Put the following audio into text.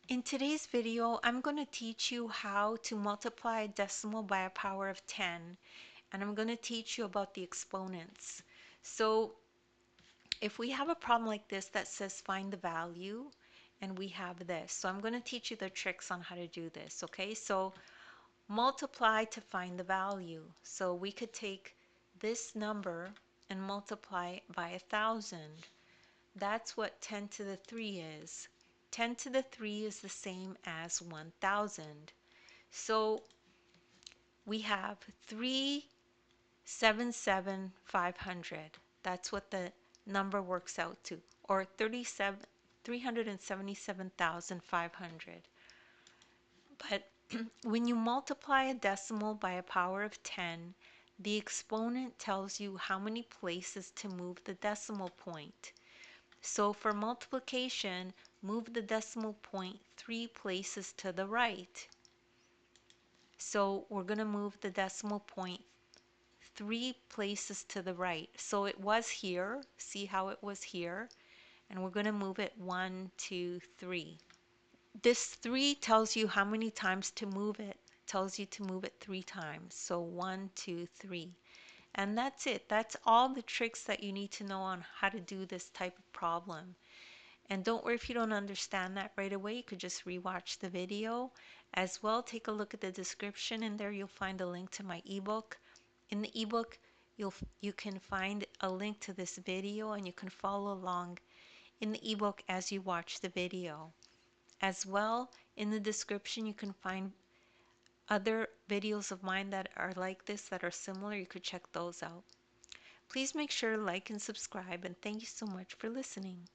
In today's video, I'm going to teach you how to multiply a decimal by a power of 10, and I'm going to teach you about the exponents. So if we have a problem like this that says find the value, and we have this, so I'm going to teach you the tricks on how to do this, okay? So multiply to find the value. So we could take this number and multiply it by 1,000. That's what 10 to the 3 is. 10 to the 3 is the same as 1,000. So we have 377,500. That's what the number works out to, or 377,500. But when you multiply a decimal by a power of 10, the exponent tells you how many places to move the decimal point. So for multiplication, move the decimal point 3 places to the right. So we're going to move the decimal point 3 places to the right. So it was here. See how it was here? And we're going to move it 1, 2, 3. This 3 tells you how many times to move it. It tells you to move it 3 times. So 1, 2, 3. And that's it. That's all the tricks that you need to know on how to do this type of problem. And don't worry if you don't understand that right away. You could just rewatch the video. As well, take a look at the description. In there you'll find a link to my ebook. In the ebook, you can find a link to this video, and you can follow along in the ebook as you watch the video. As well, in the description you can find other videos of mine that are like this, that are similar. You could check those out. Please make sure to like and subscribe, and thank you so much for listening.